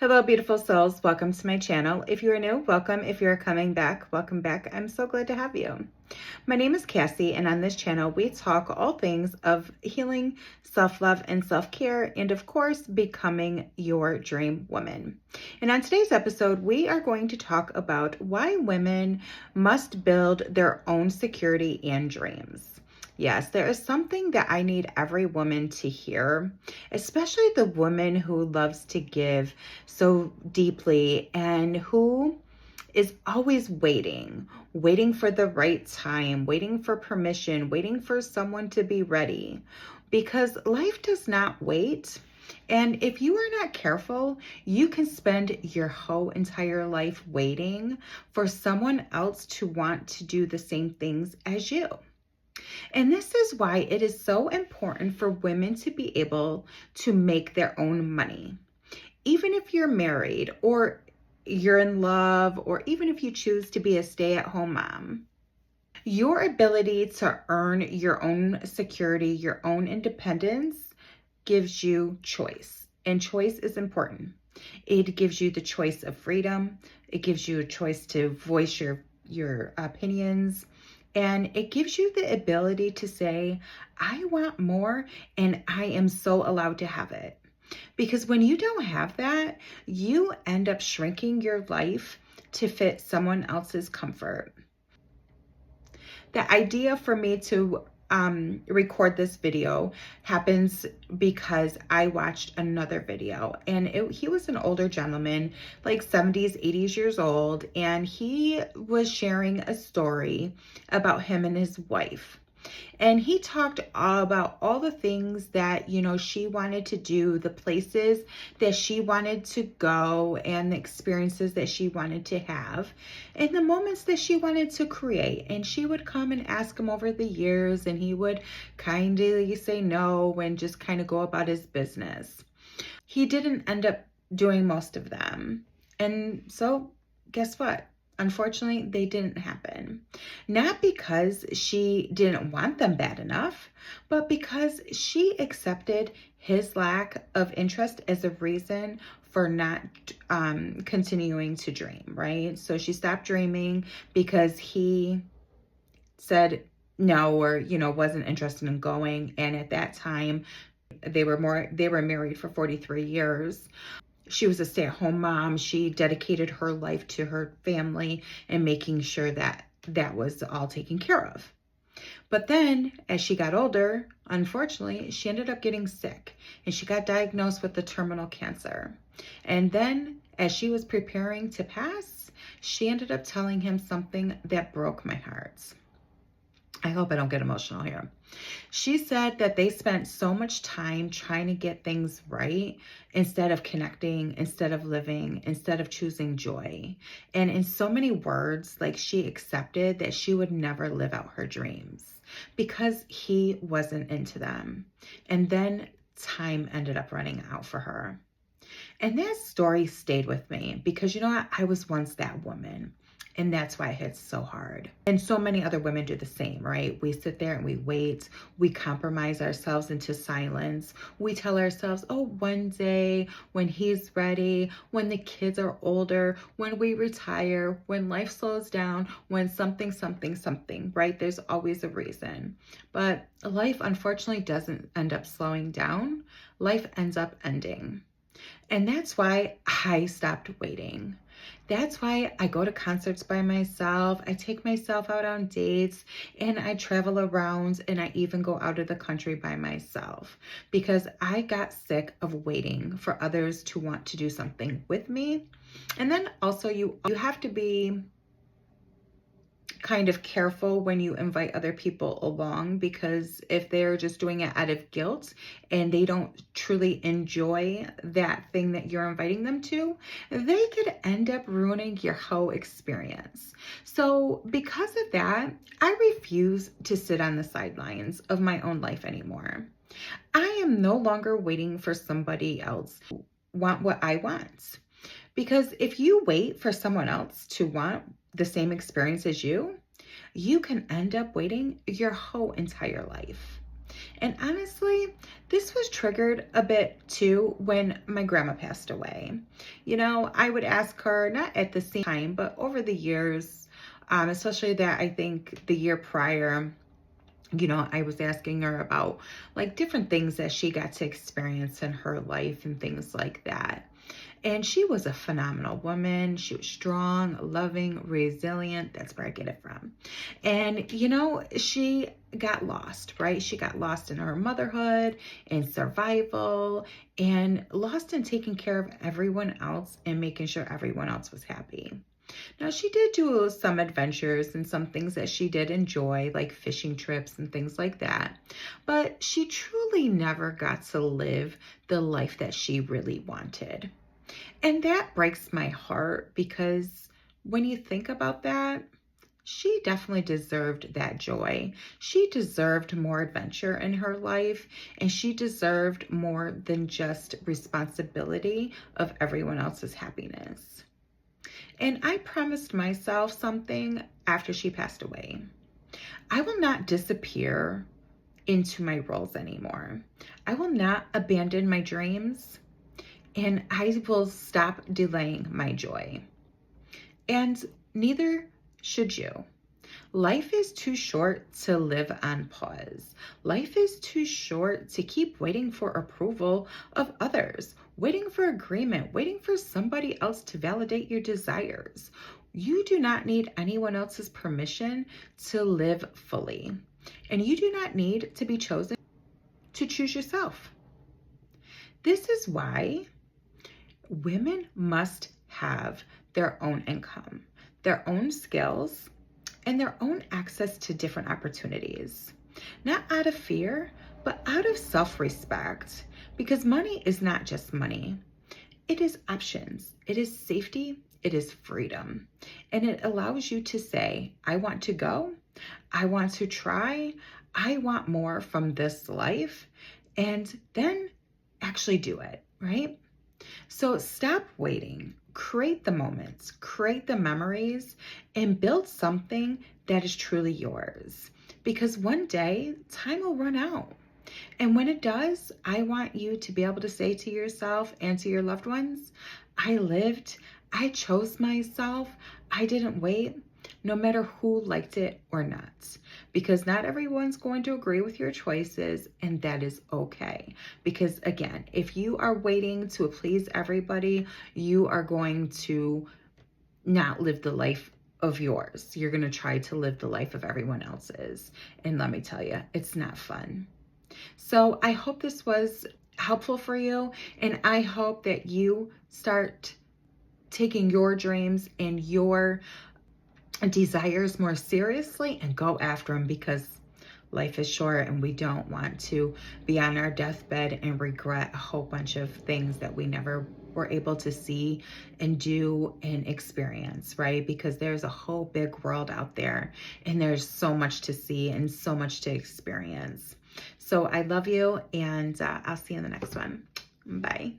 Hello, beautiful souls. Welcome to my channel. If you are new, welcome. If you're coming back, welcome back. I'm so glad to have you. My name is Cassie, and on this channel, we talk all things of healing, self-love, and self-care, and of course, becoming your dream woman. And on today's episode, we are going to talk about why women must build their own security and dreams. Yes, there is something that I need every woman to hear, especially the woman who loves to give so deeply and who is always waiting for the right time, waiting for permission, waiting for someone to be ready, because life does not wait. And if you are not careful, you can spend your whole entire life waiting for someone else to want to do the same things as you. And this is why it is so important for women to be able to make their own money. Even if you're married or you're in love, or even if you choose to be a stay-at-home mom, your ability to earn your own security, your own independence gives you choice. And choice is important. It gives you the choice of freedom. It gives you a choice to voice your opinions. And it gives you the ability to say, I want more, and I am so allowed to have it. Because when you don't have that, you end up shrinking your life to fit someone else's comfort. The idea for me to record this video happens because I watched another video, and he was an older gentleman, like 70s, 80s years old, and he was sharing a story about him and his wife. And he talked about all the things that, she wanted to do, the places that she wanted to go, and the experiences that she wanted to have, and the moments that she wanted to create. And she would come and ask him over the years, and he would kindly say no and just kind of go about his business. He didn't end up doing most of them. And so, guess what? Unfortunately, they didn't happen. Not because she didn't want them bad enough, but because she accepted his lack of interest as a reason for not continuing to dream, right? So she stopped dreaming because he said no, or, wasn't interested in going. And at that time, they were married for 43 years. She was a stay-at-home mom. She dedicated her life to her family and making sure that that was all taken care of. But then as she got older, unfortunately, she ended up getting sick, and she got diagnosed with the terminal cancer. And then as she was preparing to pass, she ended up telling him something that broke my heart. I hope I don't get emotional here. She said that they spent so much time trying to get things right instead of connecting, instead of living, instead of choosing joy. And in so many words, like, she accepted that she would never live out her dreams because he wasn't into them. And then time ended up running out for her. And that story stayed with me because, you know what? I was once that woman. And that's why it hits so hard. And so many other women do the same, right? We sit there and we wait. We compromise ourselves into silence. We tell ourselves, oh, one day when he's ready, when the kids are older, when we retire, when life slows down, when something, right? There's always a reason. But life, unfortunately, doesn't end up slowing down. Life ends up ending. And that's why I stopped waiting. That's why I go to concerts by myself. I take myself out on dates, and I travel around, and I even go out of the country by myself because I got sick of waiting for others to want to do something with me. And then also you have to be kind of careful when you invite other people along, because if they're just doing it out of guilt and they don't truly enjoy that thing that you're inviting them to, they could end up ruining your whole experience. So because of that, I refuse to sit on the sidelines of my own life anymore. I am no longer waiting for somebody else to want what I want. Because if you wait for someone else to want the same experience as you can end up waiting your whole entire life. And honestly, this was triggered a bit too when my grandma passed away. You know, I would ask her, not at the same time, but over the years, especially that I think the year prior, you know, I was asking her about like different things that she got to experience in her life and things like that. And she was a phenomenal woman. She was strong, loving, resilient. That's where I get it from. And, you know, she got lost, right? She got lost in her motherhood and survival and lost in taking care of everyone else and making sure everyone else was happy. Now, she did do some adventures and some things that she did enjoy, like fishing trips and things like that. But she truly never got to live the life that she really wanted. And that breaks my heart because when you think about that, she definitely deserved that joy. She deserved more adventure in her life, and she deserved more than just responsibility of everyone else's happiness. And I promised myself something after she passed away. I will not disappear into my roles anymore. I will not abandon my dreams, and I will stop delaying my joy. And neither should you. Life is too short to live on pause. Life is too short to keep waiting for approval of others, waiting for agreement, waiting for somebody else to validate your desires. You do not need anyone else's permission to live fully. And you do not need to be chosen to choose yourself. This is why women must have their own income, their own skills, and their own access to different opportunities. Not out of fear, but out of self-respect. Because money is not just money. It is options. It is safety. It is freedom. And it allows you to say, I want to go. I want to try. I want more from this life. And then actually do it, right? So stop waiting, create the moments, create the memories, and build something that is truly yours. Because one day, time will run out. And when it does, I want you to be able to say to yourself and to your loved ones, I lived, I chose myself, I didn't wait, no matter who liked it or not. Because not everyone's going to agree with your choices, and that is okay. Because again, if you are waiting to please everybody, you are going to not live the life of yours. You're going to try to live the life of everyone else's. And let me tell you, it's not fun. So I hope this was helpful for you, and I hope that you start taking your dreams and your desires more seriously and go after them, because life is short and we don't want to be on our deathbed and regret a whole bunch of things that we never were able to see and do and experience, right? Because there's a whole big world out there and there's so much to see and so much to experience. So I love you, and I'll see you in the next one. Bye.